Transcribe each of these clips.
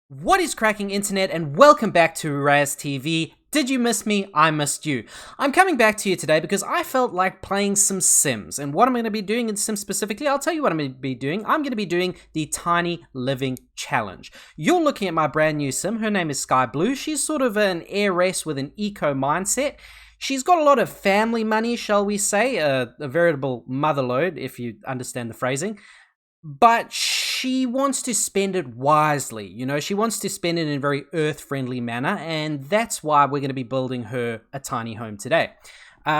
What is cracking internet, and welcome back to Raz TV. Did you miss me? I missed you. I'm coming back to you today because I felt like playing some Sims, and what I'm going to be doing in Sims specifically, I'll tell you what I'm going to be doing. I'm going to be doing the Tiny Living Challenge. You're looking at my brand new Sim. Her name is Sky Blue. She's sort of an heiress with an eco mindset. She's got a lot of family money, shall we say, a veritable motherlode, if you understand the phrasing. But she wants to spend it wisely. She wants to spend it in a very earth friendly manner, and that's why we're going to be building her a tiny home today.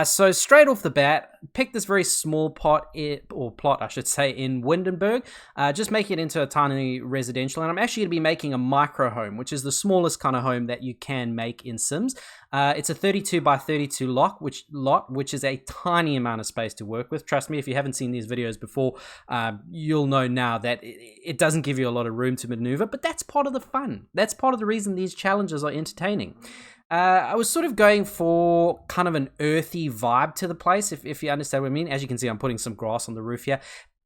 So straight off the bat, pick this very small plot, I should say, in Windenburg. Just make it into a tiny residential, and I'm actually going to be making a micro home, which is the smallest kind of home that you can make in Sims. It's a 32 by 32 lot, which is a tiny amount of space to work with. Trust me, if you haven't seen these videos before, you'll know now that it doesn't give you a lot of room to maneuver, but that's part of the fun. That's part of the reason these challenges are entertaining. I was sort of going for kind of an earthy vibe to the place, if you understand what I mean. As you can see, I'm putting some grass on the roof here.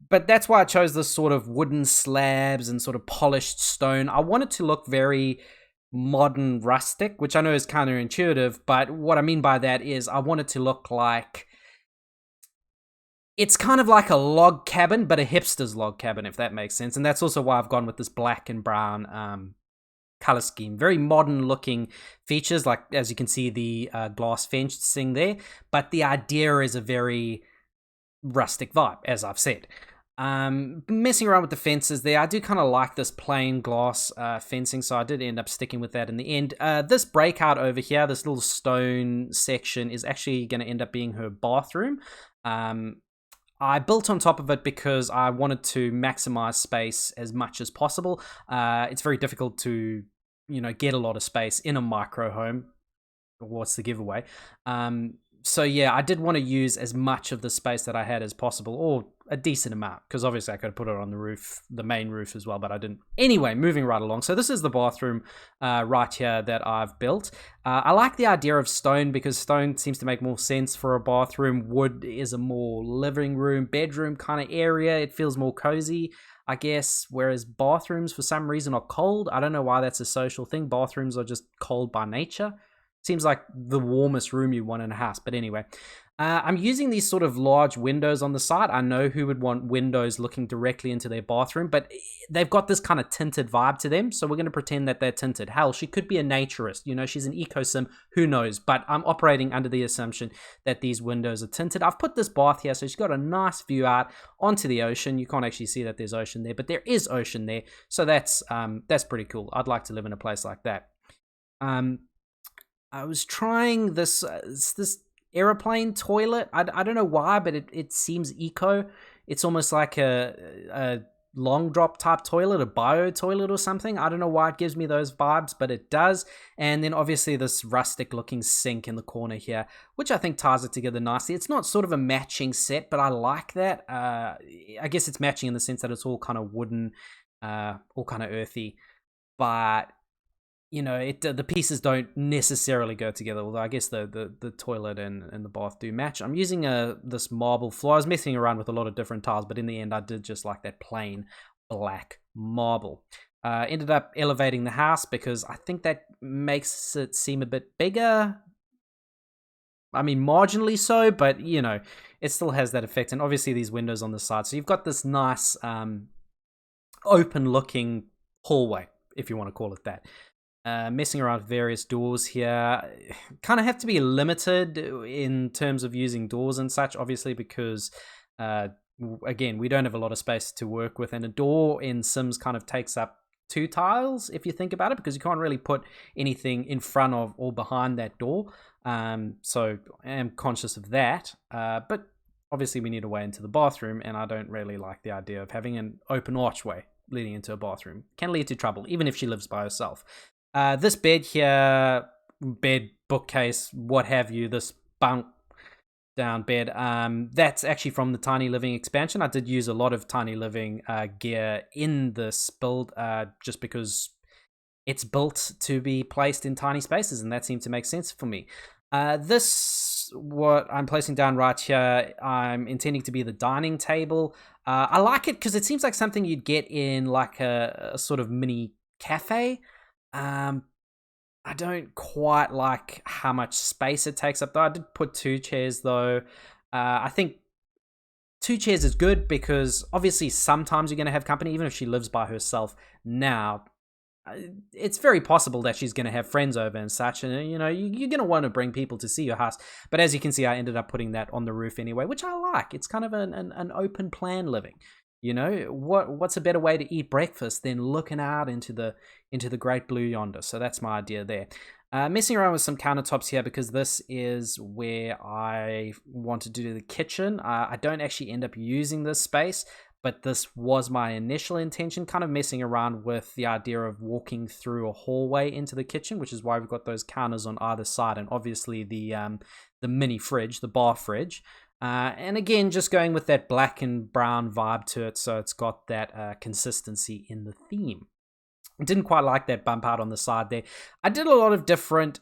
But that's why I chose this sort of wooden slabs and sort of polished stone. I want it to look very modern rustic, which I know is counterintuitive, but what I mean by that is I want it to look like it's kind of like a log cabin, but a hipster's log cabin, if that makes sense. And that's also why I've gone with this black and brown color scheme. Very modern looking features, like as you can see the glass fencing there, but the idea is a very rustic vibe, as I've said. Messing around with the fences there, I do kind of like this plain glass fencing, so I did end up sticking with that in the end. This breakout over here, this little stone section, is actually going to end up being her bathroom. I built on top of it because I wanted to maximize space as much as possible. It's very difficult to, get a lot of space in a micro home. What's the giveaway? So yeah, I did want to use as much of the space that I had as possible, or a decent amount, because obviously I could put it on the roof, the main roof as well, but I didn't. Anyway, moving right along. So this is the bathroom right here that I've built. I like the idea of stone because stone seems to make more sense for a bathroom. Wood is a more living room, bedroom kind of area. It feels more cozy, I guess, whereas bathrooms for some reason are cold. I don't know why that's a social thing. Bathrooms are just cold by nature. Seems like the warmest room you want in a house, but anyway. I'm using these sort of large windows on the side. I know who would want windows looking directly into their bathroom, but they've got this kind of tinted vibe to them, so we're going to pretend that they're tinted. Hell, she could be a naturist. She's an eco-sim. Who knows? But I'm operating under the assumption that these windows are tinted. I've put this bath here, so she's got a nice view out onto the ocean. You can't actually see that there's ocean there, but there is ocean there, so that's pretty cool. I'd like to live in a place like that. I was trying this aeroplane toilet. I don't know why, but it seems eco. It's almost like a long drop type toilet, a bio toilet or something. I don't know why it gives me those vibes, but it does. And then obviously this rustic looking sink in the corner here, which I think ties it together nicely. It's not sort of a matching set, but I like that. I guess it's matching in the sense that it's all kind of wooden, all kind of earthy, but the pieces don't necessarily go together, although I guess the toilet and the bath do match. I'm using this marble floor. I was messing around with a lot of different tiles, but in the end I did just like that plain black marble. Ended up elevating the house because I think that makes it seem a bit bigger. I mean, marginally so, but it still has that effect. And obviously these windows on the side, so you've got this nice open looking hallway, if you want to call it that. Messing around with various doors here. Kind of have to be limited in terms of using doors and such, obviously, because again, we don't have a lot of space to work with, and a door in Sims kind of takes up 2 tiles if you think about it, because you can't really put anything in front of or behind that door. So I am conscious of that, but obviously we need a way into the bathroom, and I don't really like the idea of having an open archway leading into a bathroom. Can lead to trouble, even if she lives by herself. This bed here, bed, bookcase, what have you, this bunk down bed, that's actually from the Tiny Living expansion. I did use a lot of Tiny Living gear in this build, just because it's built to be placed in tiny spaces, and that seemed to make sense for me. This, what I'm placing down right here, I'm intending to be the dining table. I like it because it seems like something you'd get in like a sort of mini cafe. Um, I don't quite like how much space it takes up, though. I did put two chairs, though. I think two chairs is good because obviously sometimes you're going to have company, even if she lives by herself now. It's very possible that she's going to have friends over and such, and you're going to want to bring people to see your house. But as you can see, I ended up putting that on the roof anyway, which I like. It's kind of an open plan living. What's a better way to eat breakfast than looking out into the great blue yonder? So that's my idea there. Messing around with some countertops here because this is where I wanted to do the kitchen. I don't actually end up using this space, but this was my initial intention, kind of messing around with the idea of walking through a hallway into the kitchen, which is why we've got those counters on either side, and obviously the mini fridge, the bar fridge. And again, just going with that black and brown vibe to it, so it's got that consistency in the theme. Didn't quite like that bump out on the side there. I did a lot of different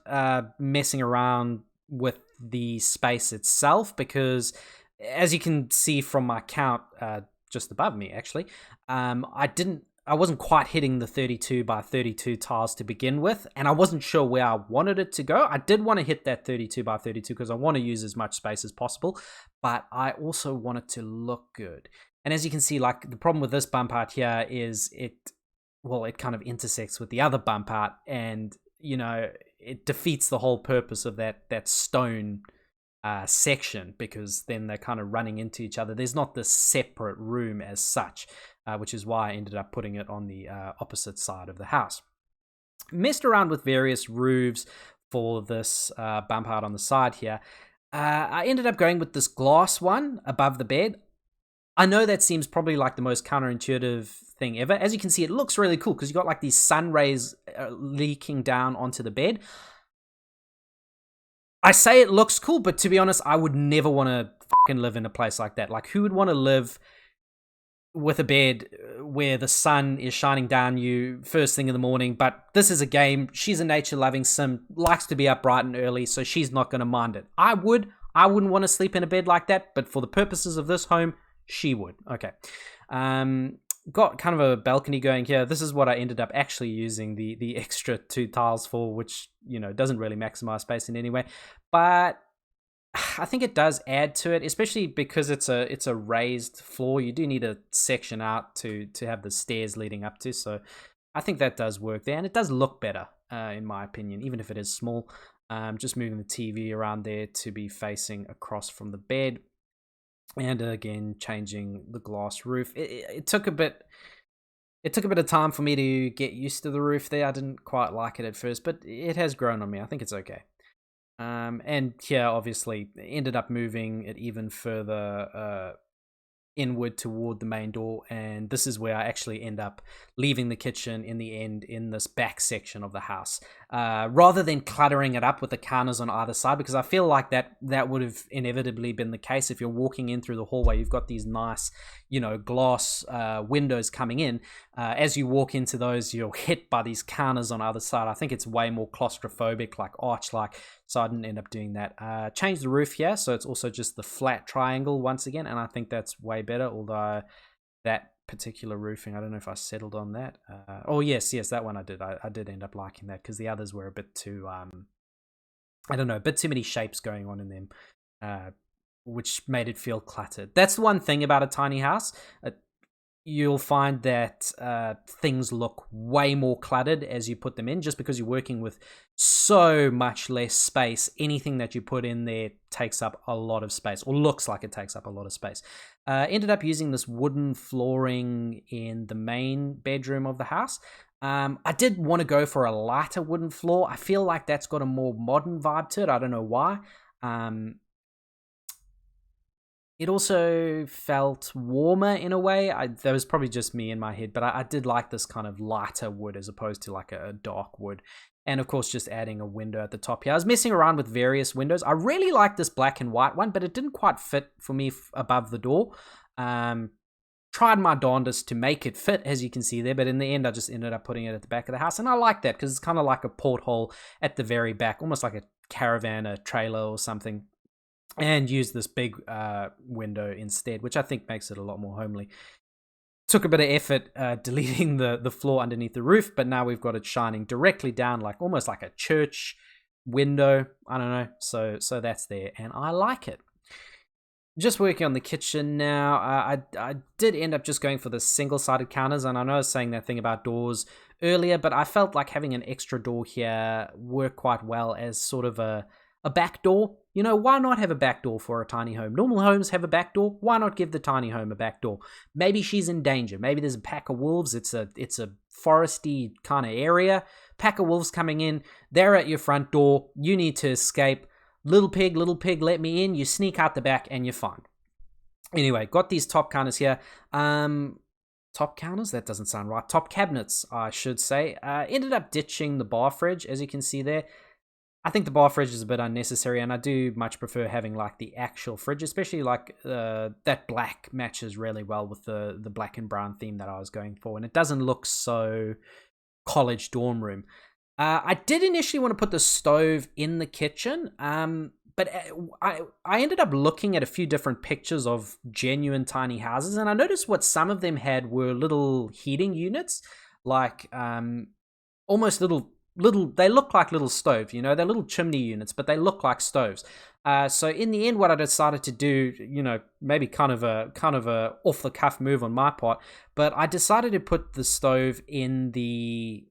messing around with the space itself because, as you can see from my count just above me, actually, I wasn't quite hitting the 32 by 32 tiles to begin with, and I wasn't sure where I wanted it to go. I did want to hit that 32 by 32 because I want to use as much space as possible, but I also want it to look good. And as you can see, like, the problem with this bump out here is it kind of intersects with the other bump out, and it defeats the whole purpose of that stone section, because then they're kind of running into each other. There's not this separate room as such, which is why I ended up putting it on the opposite side of the house. Messed around with various roofs for this bump out on the side here. I ended up going with this glass one above the bed. I know that seems probably like the most counterintuitive thing ever. As you can see, it looks really cool because you got like these sun rays leaking down onto the bed. I say it looks cool, but to be honest, I would never want to fucking live in a place like that. Like, who would want to live with a bed where the sun is shining down you first thing in the morning? But this is a game. She's a nature-loving sim, likes to be up bright and early, so she's not going to mind it. I wouldn't want to sleep in a bed like that, but for the purposes of this home, she would. Okay. Got kind of a balcony going here. This is what I ended up actually using the extra 2 tiles for, which, doesn't really maximize space in any way. But I think it does add to it, especially because it's a raised floor. You do need a section out to have the stairs leading up to. So I think that does work there. And it does look better, in my opinion, even if it is small. Just moving the TV around there to be facing across from the bed. And again, changing the glass roof. It took a bit of time for me to get used to the roof there. I didn't quite like it at first, but it has grown on me. I think it's okay. And yeah, obviously ended up moving it even further inward toward the main door, and this is where I actually end up leaving the kitchen in the end in this back section of the house, rather than cluttering it up with the counters on either side, because I feel like that would have inevitably been the case. If you're walking in through the hallway, you've got these nice glass windows coming in. As you walk into those, you're hit by these counters on either side. I think it's way more claustrophobic, like arch-like, so I didn't end up doing that. Changed the roof here, so it's also just the flat triangle once again, and I think that's way better, although that particular roofing, I don't know if I settled on that. Oh yes, that one I did. I did end up liking that, because the others were a bit too, I don't know, a bit too many shapes going on in them, which made it feel cluttered. That's the one thing about a tiny house. You'll find that things look way more cluttered as you put them in, just because you're working with so much less space. Anything that you put in there takes up a lot of space, or looks like it takes up a lot of space. Ended up using this wooden flooring in the main bedroom of the house. I did want to go for a lighter wooden floor. I feel like that's got a more modern vibe to it. I don't know why. It also felt warmer in a way. That was probably just me in my head, but I did like this kind of lighter wood as opposed to like a dark wood. And of course, just adding a window at the top here. I was messing around with various windows. I really like this black and white one, but it didn't quite fit for me above the door. Tried my darndest to make it fit, as you can see there, but in the end, I just ended up putting it at the back of the house. And I like that because it's kind of like a porthole at the very back, almost like a caravan, a trailer or something. And use this big window instead, which I think makes it a lot more homely. Took a bit of effort deleting the floor underneath the roof, but now we've got it shining directly down, like almost like a church window. I don't know. So that's there, and I like it. Just working on the kitchen now. I did end up just going for the single-sided counters, and I know I was saying that thing about doors earlier, but I felt like having an extra door here worked quite well as sort of a back door. You know, why not have a back door for a tiny home? Normal homes have a back door. Why not give the tiny home a back door? Maybe she's in danger. Maybe there's a pack of wolves. It's a foresty kind of area. Pack of wolves coming in. They're at your front door. You need to escape. Little pig, let me in. You sneak out the back and you're fine. Anyway, got these top counters here. Top counters? That doesn't sound right. Top cabinets, I should say. Ended up ditching the bar fridge, as you can see there. I think the bar fridge is a bit unnecessary, and I do much prefer having like the actual fridge, especially like that black matches really well with the black and brown theme that I was going for, and it doesn't look so college dorm room. I did initially want to put the stove in the kitchen, but I ended up looking at a few different pictures of genuine tiny houses, and I noticed what some of them had were little heating units, like almost little. They look like little stoves, you know, they're little chimney units, but they look like stoves. So in the end, what I decided to do, you know, maybe kind of a off the cuff move on my part, but I decided to put the stove in the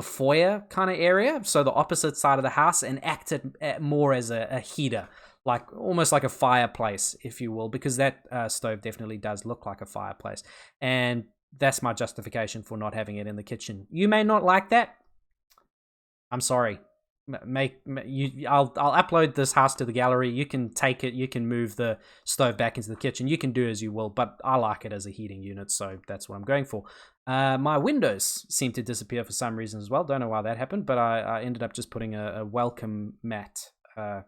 foyer kind of area, so the opposite side of the house, and act it more as a heater, like almost like a fireplace, if you will, because that stove definitely does look like a fireplace, and that's my justification for not having it in the kitchen. You may not like that. I'm sorry. I'll upload this house to the gallery. You can take it. You can move the stove back into the kitchen. You can do as you will, but I like it as a heating unit, so that's what I'm going for. My windows seem to disappear for some reason as well. Don't know why that happened, but I ended up just putting a welcome mat there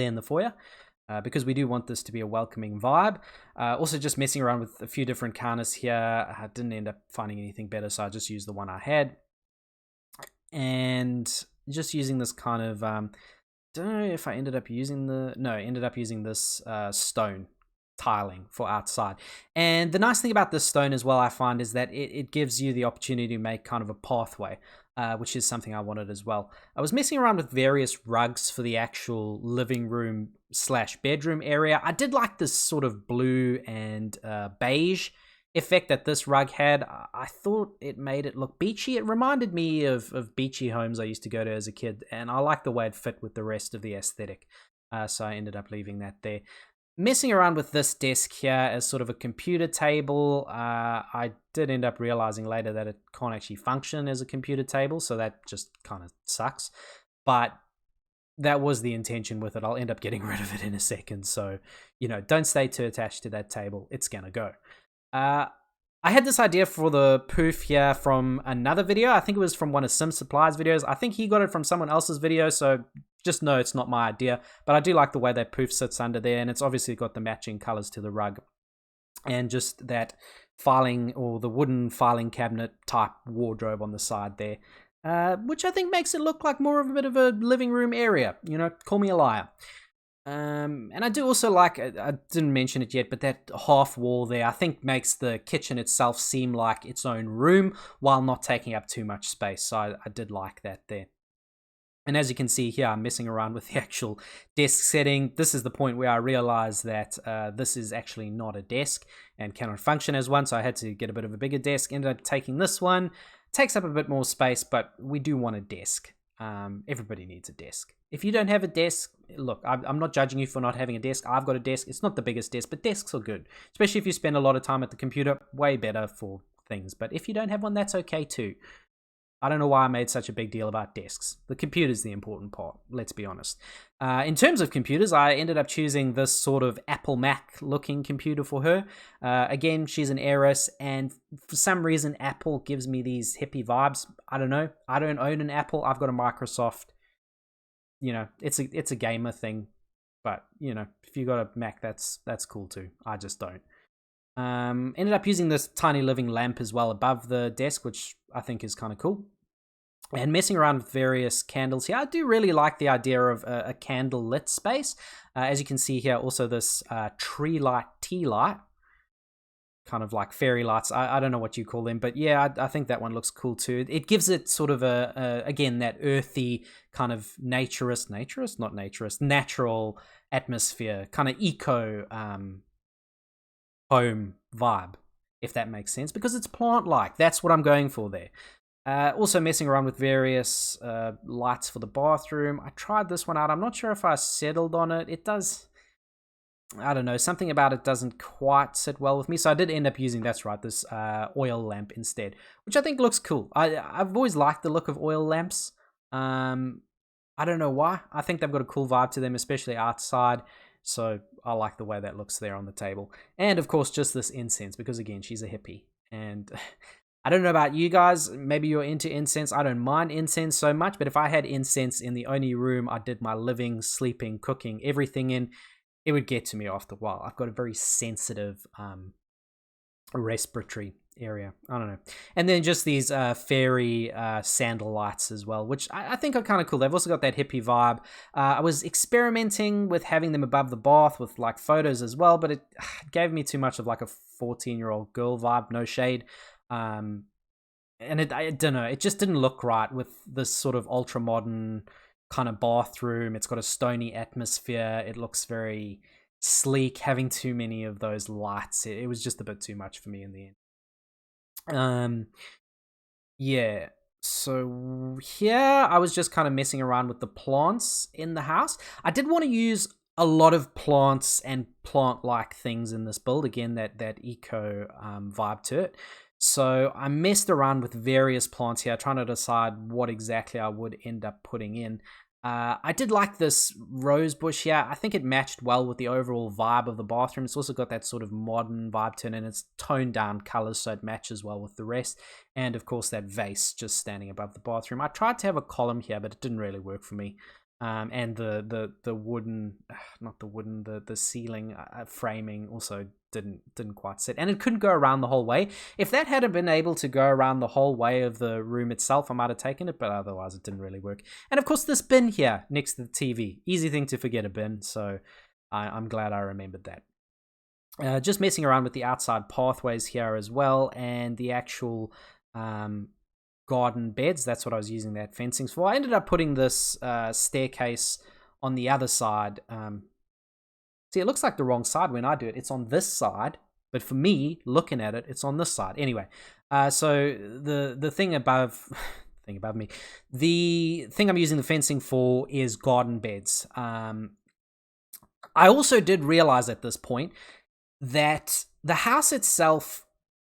in the foyer. Because we do want this to be a welcoming vibe. Also just messing around with a few different counters here. I didn't end up finding anything better, so I just used the one I had. And just using this kind of don't know if I ended up using this stone tiling for outside. And the nice thing about this stone as well, I find, is that it gives you the opportunity to make kind of a pathway, which is something I wanted as well. I was messing around with various rugs for the actual living room / bedroom area. I did like this sort of blue and beige effect that this rug had. I thought it made it look beachy. It reminded me of beachy homes I used to go to as a kid, and I liked the way it fit with the rest of the aesthetic. So I ended up leaving that there. Messing around with this desk here as sort of a computer table. I did end up realizing later that it can't actually function as a computer table, so that just kind of sucks. But that was the intention with it. I'll end up getting rid of it in a second, so, you know, don't stay too attached to that table. It's gonna go. I had this idea for the poof here from another video. I think it was from one of Sim Supply's videos. I think he got it from someone else's video, so just know it's not my idea. But I do like the way that poof sits under there, and it's obviously got the matching colors to the rug. And just that filing, or the wooden filing cabinet type wardrobe on the side there, which I think makes it look like more of a bit of a living room area. You know, call me a liar. And I do also like, I didn't mention it yet, but that half wall there, I think makes the kitchen itself seem like its own room while not taking up too much space. So I did like that there. And as you can see here, I'm messing around with the actual desk setting. This is the point where I realized that this is actually not a desk and cannot function as one. So I had to get a bit of a bigger desk. Ended up taking this one. Takes up a bit more space, but we do want a desk. Everybody needs a desk. If you don't have a desk, look, I'm not judging you for not having a desk. I've got a desk. It's not the biggest desk, but desks are good. Especially if you spend a lot of time at the computer, way better for things. But if you don't have one, that's okay too. I don't know why I made such a big deal about desks. The computer's the important part, let's be honest. In terms of computers, I ended up choosing this sort of Apple Mac looking computer for her. Again, she's an heiress, and for some reason, Apple gives me these hippie vibes. I don't know. I don't own an Apple. I've got a Microsoft. You know, it's a gamer thing. But, you know, if you got a Mac, that's cool too. I just don't. Ended up using this tiny living lamp as well above the desk, which I think is kind of cool. And messing around with various candles here. I do really like the idea of a candle lit space. As you can see here, also this tree light tea light. kind of like fairy lights. I don't know what you call them, but yeah, I think that one looks cool too. It gives it sort of again, that earthy kind of natural atmosphere, kind of eco home vibe, if that makes sense, because it's plant-like. That's what I'm going for there. Also messing around with various lights for the bathroom. I tried this one out. I'm not sure if I settled on it. It does, I don't know, something about it doesn't quite sit well with me. So I did end up using, that's right, this oil lamp instead, which I think looks cool. I've always liked the look of oil lamps. I don't know why. I think they've got a cool vibe to them, especially outside. So I like the way that looks there on the table. And of course, just this incense, because again, she's a hippie. And I don't know about you guys. Maybe you're into incense. I don't mind incense so much, but if I had incense in the only room I did my living, sleeping, cooking, everything in, it would get to me after a while. I've got a very sensitive respiratory area. I don't know. And then just these fairy sandal lights as well, which I think are kind of cool. They've also got that hippie vibe. I was experimenting with having them above the bath with like photos as well, but it gave me too much of like a 14-year-old girl vibe, no shade. And I don't know, it just didn't look right with this sort of ultra modern kind of bathroom. It's got a stony atmosphere. It looks very sleek. Having too many of those lights, it was just a bit too much for me in the end. Yeah. So here I was just kind of messing around with the plants in the house. I did want to use a lot of plants and plant-like things in this build. Again, that eco vibe to it. So I messed around with various plants here, trying to decide what exactly I would end up putting in. I did like this rose bush here. I think it matched well with the overall vibe of the bathroom. It's also got that sort of modern vibe to it, and it's toned down colors, so it matches well with the rest. And of course, that vase just standing above the bathroom. I tried to have a column here, but it didn't really work for me. And the wooden, not the wooden, the ceiling framing also didn't quite sit, and it couldn't go around the whole way. If that hadn't been able to go around the whole way of the room itself, I might have taken it, but otherwise it didn't really work. And of course, this bin here next to the TV, easy thing to forget a bin, so I'm glad I remembered that. Just messing around with the outside pathways here as well, and the actual garden beds. That's what I was using that fencing for. I ended up putting this staircase on the other side. See, it looks like the wrong side when I do it. It's on this side, but for me, looking at it, it's on this side. Anyway, so the thing above me, the thing I'm using the fencing for is garden beds. I also did realize at this point that the house itself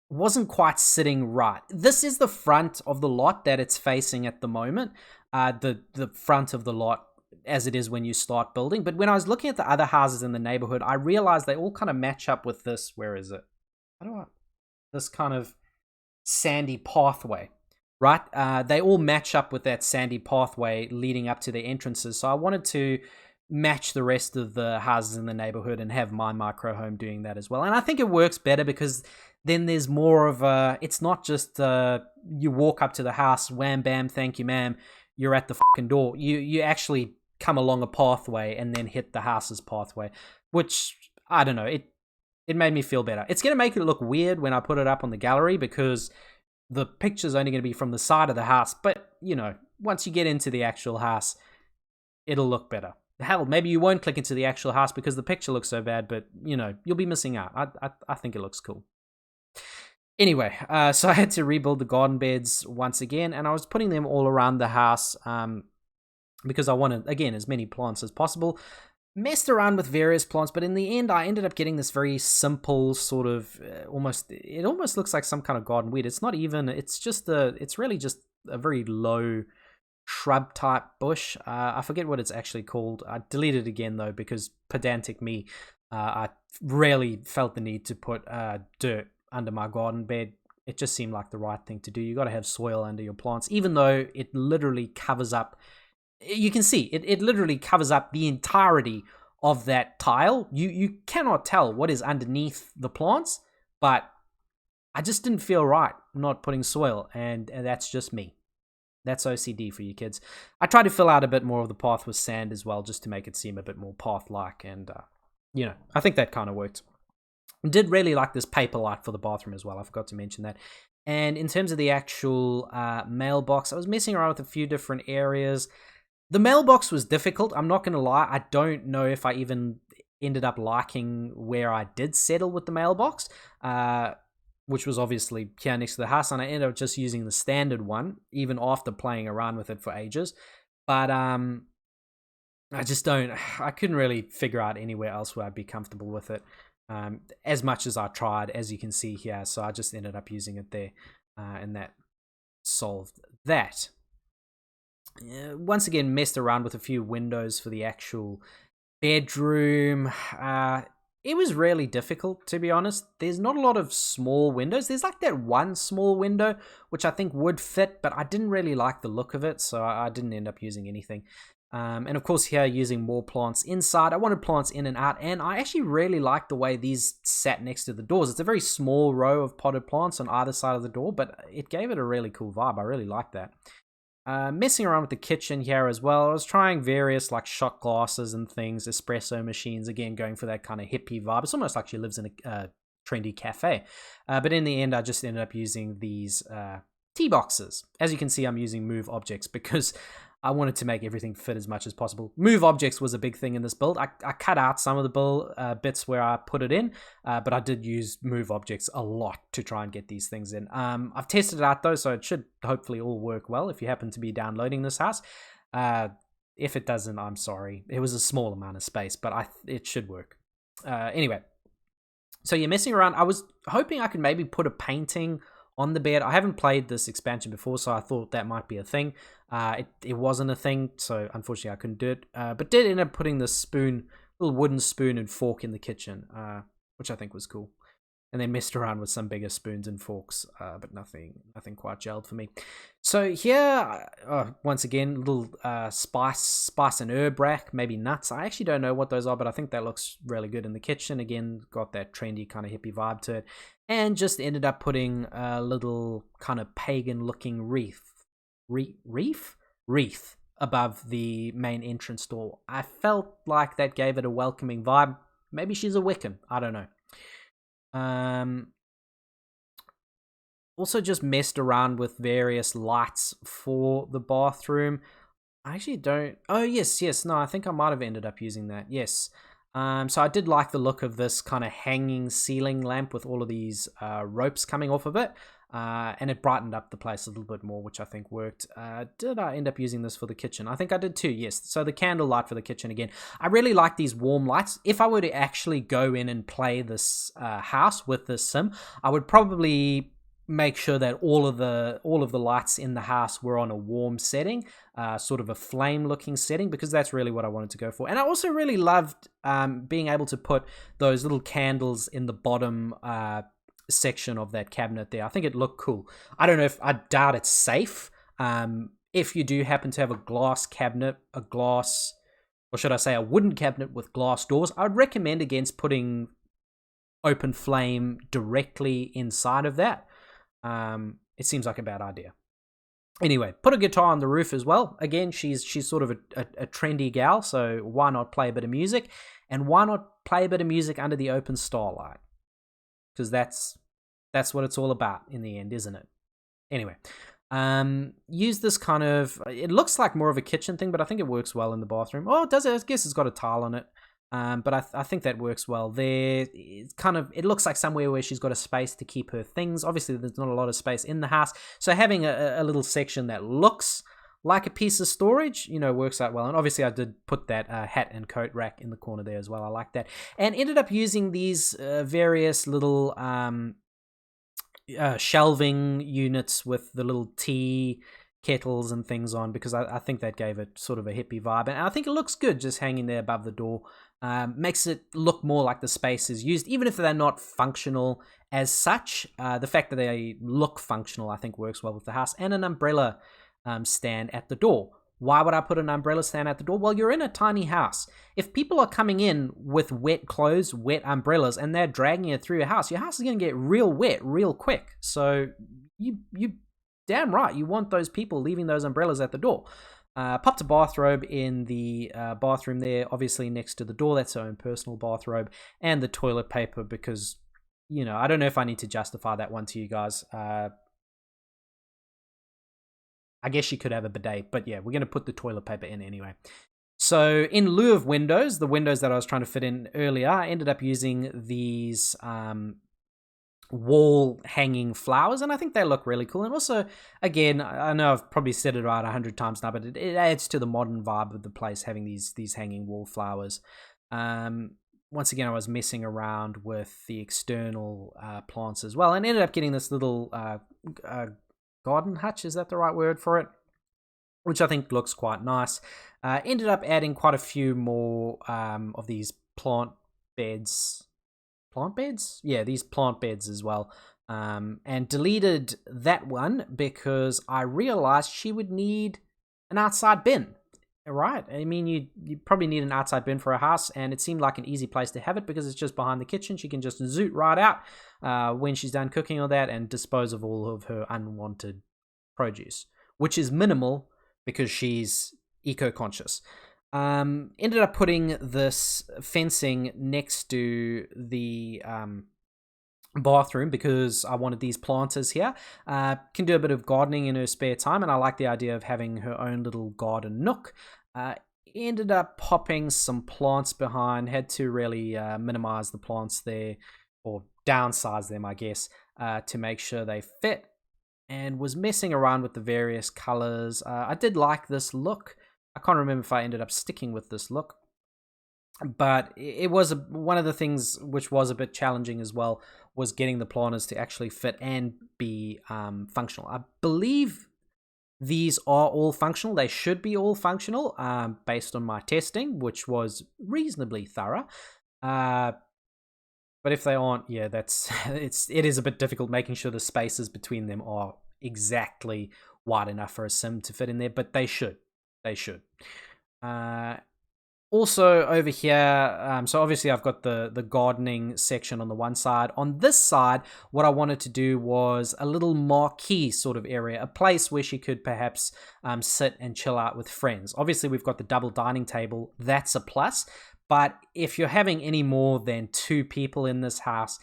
wasn't quite sitting right. This is the front of the lot that it's facing at the moment. The front of the lot as it is when you start building. But when I was looking at the other houses in the neighborhood, I realized they all kind of match up with this. Where is it? This kind of sandy pathway, right? They all match up with that sandy pathway leading up to the entrances. So I wanted to match the rest of the houses in the neighborhood and have my micro home doing that as well. And I think it works better because then there's more of a, it's not just you walk up to the house, wham bam, thank you ma'am, you're at the fucking door. You actually come along a pathway and then hit the house's pathway, which I don't know, it made me feel better. It's going to make it look weird when I put it up on the gallery because the picture's only going to be from the side of the house, but you know, once you get into the actual house, it'll look better. Hell, maybe you won't click into the actual house because the picture looks so bad, but you know, you'll be missing out. I think it looks cool. Anyway, so I had to rebuild the garden beds once again, and I was putting them all around the house because I wanted, again, as many plants as possible. Messed around with various plants, but in the end, I ended up getting this very simple sort of it almost looks like some kind of garden weed. It's not even, it's really just a very low shrub type bush. I forget what it's actually called. I deleted it again though because pedantic me. I rarely felt the need to put dirt under my garden bed. It just seemed like the right thing to do. You got to have soil under your plants, even though it literally covers up. You can see it literally covers up the entirety of that tile. You cannot tell what is underneath the plants, but I just didn't feel right not putting soil, and that's just me. That's OCD for you kids. I tried to fill out a bit more of the path with sand as well, just to make it seem a bit more path-like, and I think that kind of worked. Did really like this paper light for the bathroom as well. I forgot to mention that. And in terms of the actual mailbox, I was messing around with a few different areas. The mailbox was difficult. I'm not going to lie. I don't know if I even ended up liking where I did settle with the mailbox, which was obviously here next to the house. And I ended up just using the standard one, even after playing around with it for ages. But I just don't. I couldn't really figure out anywhere else where I'd be comfortable with it. As much as I tried, as you can see here, so I just ended up using it there, and that solved that. Once again, messed around with a few windows for the actual bedroom. It was really difficult, to be honest. There's not a lot of small windows. There's like that one small window, which I think would fit, but I didn't really like the look of it, so I didn't end up using anything. And of course here using more plants inside. I wanted plants in and out, and I actually really like the way these sat next to the doors. It's a very small row of potted plants on either side of the door, but it gave it a really cool vibe. I really like that. Messing around with the kitchen here as well. I was trying various like shot glasses and things, espresso machines, again going for that kind of hippie vibe. It's almost like she lives in a trendy cafe. But in the end, I just ended up using these tea boxes. As you can see, I'm using move objects because I wanted to make everything fit as much as possible. Move objects was a big thing in this build. I cut out some of the bits where I put it in, but I did use move objects a lot to try and get these things in. I've tested it out though, so it should hopefully all work well if you happen to be downloading this house. If it doesn't, I'm sorry. It was a small amount of space, but it should work. Anyway, so you're messing around. I was hoping I could maybe put a painting on the bed. I haven't played this expansion before, so I thought that might be a thing. It wasn't a thing, so unfortunately I couldn't do it. But did end up putting the little wooden spoon and fork in the kitchen, which I think was cool. And then messed around with some bigger spoons and forks, but nothing quite gelled for me. So here, once again, little spice and herb rack, maybe nuts. I actually don't know what those are, but I think that looks really good in the kitchen. Again, got that trendy kind of hippie vibe to it. And just ended up putting a little kind of pagan-looking wreath above the main entrance door. I felt like that gave it a welcoming vibe. Maybe she's a Wiccan. I don't know. Also just messed around with various lights for the bathroom. I actually don't... Oh, yes. No, I think I might have ended up using that. Yes. So I did like the look of this kind of hanging ceiling lamp with all of these ropes coming off of it. And it brightened up the place a little bit more, which I think worked. Did I end up using this for the kitchen? I think I did too, yes. So the candle light for the kitchen again. I really like these warm lights. If I were to actually go in and play this house with this sim, I would probably make sure that all of the lights in the house were on a warm setting, sort of a flame looking setting, because that's really what I wanted to go for. And I also really loved being able to put those little candles in the bottom section of that cabinet there. I think it looked cool. I doubt it's safe. If you do happen to have a glass cabinet, a wooden cabinet with glass doors, I would recommend against putting open flame directly inside of that. It seems like a bad idea. Anyway, put a guitar on the roof as well. Again, she's sort of a trendy gal, so why not play a bit of music? And why not play a bit of music under the open starlight? Because that's what it's all about in the end, isn't it? Anyway, use this kind of... It looks like more of a kitchen thing, but I think it works well in the bathroom. Oh, it does. I guess it's got a tile on it. But I think that works well there. It looks like somewhere where she's got a space to keep her things. Obviously, there's not a lot of space in the house, so having a little section that looks like a piece of storage, works out well. And obviously, I did put that hat and coat rack in the corner there as well. I like that, and ended up using these various little shelving units with the little tea kettles and things on, because I think that gave it sort of a hippie vibe, and I think it looks good just hanging there above the door. Makes it look more like the space is used, even if they're not functional as such. The fact that they look functional, I think, works well with the house. And an umbrella stand at the door. Why would I put an umbrella stand at the door? Well, you're in a tiny house. If people are coming in with wet clothes, wet umbrellas, and they're dragging it through your house is going to get real wet real quick. So you damn right, you want those people leaving those umbrellas at the door. Popped a bathrobe in the bathroom there, obviously next to the door. That's her own personal bathrobe. And the toilet paper, because you know, I don't know if I need to justify that one to you guys. I guess she could have a bidet, but yeah, we're going to put the toilet paper in anyway. So in lieu of windows, the windows that I was trying to fit in earlier, I ended up using these wall hanging flowers, and I think they look really cool. And also, again, I know I've probably said it right 100 times now, but it adds to the modern vibe of the place having these hanging wall flowers. Once again, I was messing around with the external plants as well, and ended up getting this little garden hutch. Is that the right word for it? Which I think looks quite nice. Ended up adding quite a few more of these plant beds. Plant beds? Yeah, these plant beds as well. And deleted that one because I realized she would need an outside bin. Right? I mean, you probably need an outside bin for a house, and it seemed like an easy place to have it because it's just behind the kitchen. She can just zoot right out when she's done cooking or that and dispose of all of her unwanted produce, which is minimal because she's eco-conscious. Ended up putting this fencing next to the bathroom because I wanted these planters here. Can do a bit of gardening in her spare time, and I like the idea of having her own little garden nook. Ended up popping some plants behind. Had to really minimize the plants there, or downsize them, I guess, to make sure they fit. And was messing around with the various colors. I did like this look. I can't remember if I ended up sticking with this look, but it was one of the things which was a bit challenging as well was getting the planters to actually fit and be functional. I believe these are all functional. They should be all functional based on my testing, which was reasonably thorough. But if they aren't, yeah, it is a bit difficult making sure the spaces between them are exactly wide enough for a sim to fit in there, but they should. Also over here, so obviously I've got the gardening section on the one side. On this side, what I wanted to do was a little marquee sort of area, a place where she could perhaps sit and chill out with friends. Obviously, we've got the double dining table. That's a plus. But if you're having any more than 2 people in this house,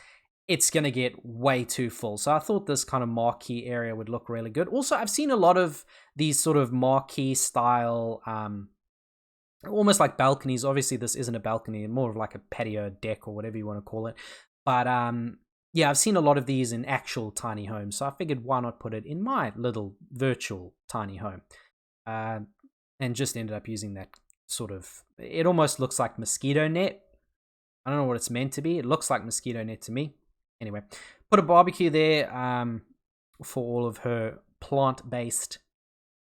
it's going to get way too full. So I thought this kind of marquee area would look really good. Also, I've seen a lot of these sort of marquee style, almost like balconies. Obviously, this isn't a balcony, more of like a patio deck or whatever you want to call it. But yeah, I've seen a lot of these in actual tiny homes. So I figured why not put it in my little virtual tiny home? And just ended up using that sort of, it almost looks like mosquito net. I don't know what it's meant to be. It looks like mosquito net to me. Anyway, put a barbecue there for all of her plant-based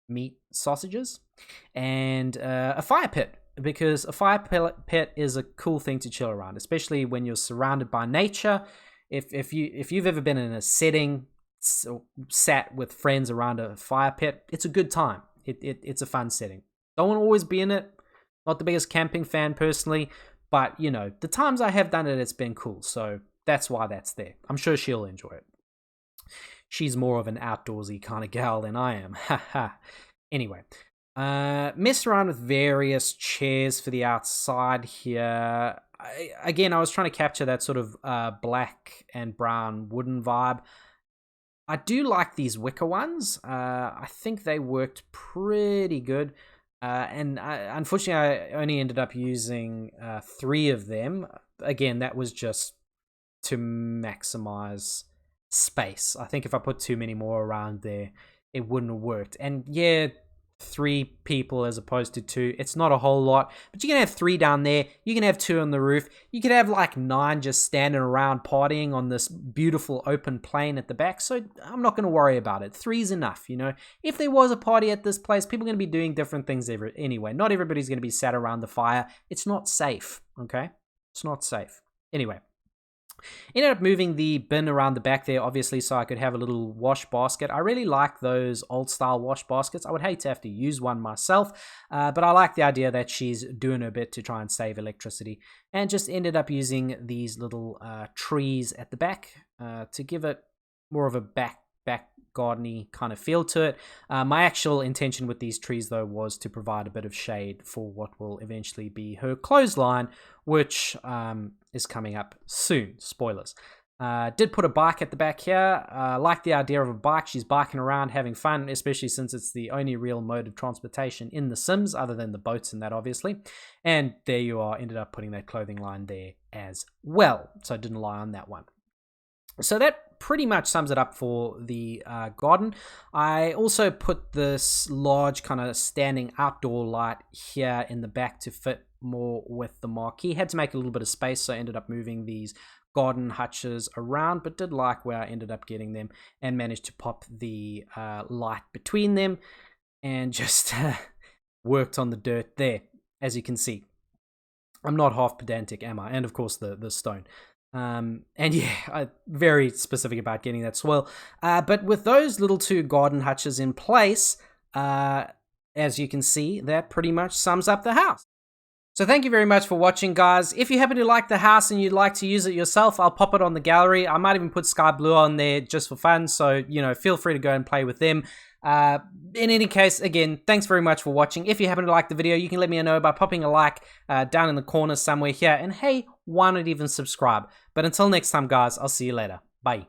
meat sausages, and a fire pit, because a fire pit is a cool thing to chill around, especially when you're surrounded by nature. If you've ever been in a setting, sat with friends around a fire pit, it's a good time. It's a fun setting. Don't want to always be in it. Not the biggest camping fan personally, but you know, the times I have done it, it's been cool. So that's why that's there. I'm sure she'll enjoy it. She's more of an outdoorsy kind of gal than I am. Haha. Anyway, messed around with various chairs for the outside here. I was trying to capture that sort of black and brown wooden vibe. I do like these wicker ones. I think they worked pretty good. And unfortunately, I only ended up using 3 of them. Again, that was just to maximize space. I think if I put too many more around there, it wouldn't have worked. And yeah, 3 people as opposed to 2, it's not a whole lot, but you can have 3 down there, you can have 2 on the roof, you could have like 9 just standing around partying on this beautiful open plain at the back. So I'm not going to worry about it. 3's enough, you know. If there was a party at this place, people are going to be doing different things anyway. Not everybody's going to be sat around the fire. It's not safe, okay? It's not safe. Anyway, ended up moving the bin around the back there, obviously, so I could have a little wash basket. I really like those old style wash baskets. I would hate to have to use one myself, but I like the idea that she's doing her bit to try and save electricity. And just ended up using these little trees at the back to give it more of a back gardeny kind of feel to it. My actual intention with these trees, though, was to provide a bit of shade for what will eventually be her clothesline, which is coming up soon. Spoilers. Did put a bike at the back here. Like the idea of a bike. She's biking around, having fun, especially since it's the only real mode of transportation in The Sims, other than the boats and that, obviously. And there you are. Ended up putting that clothing line there as well. So I didn't lie on that one. So that pretty much sums it up for the garden. I also put this large kind of standing outdoor light here in the back to fit more with the marquee. Had to make a little bit of space, so I ended up moving these garden hutches around, but did like where I ended up getting them and managed to pop the light between them and just worked on the dirt there, as you can see. I'm not half pedantic, am I? And of course the stone. And yeah, I'm very specific about getting that soil. But with those little 2 garden hutches in place, as you can see, that pretty much sums up the house. So thank you very much for watching, guys. If you happen to like the house and you'd like to use it yourself, I'll pop it on the gallery. I might even put Sky Blue on there just for fun, so, feel free to go and play with them. In any case, again, thanks very much for watching. If you happen to like the video, you can let me know by popping a like down in the corner somewhere here. And hey, why not even subscribe? But until next time, guys, I'll see you later. Bye.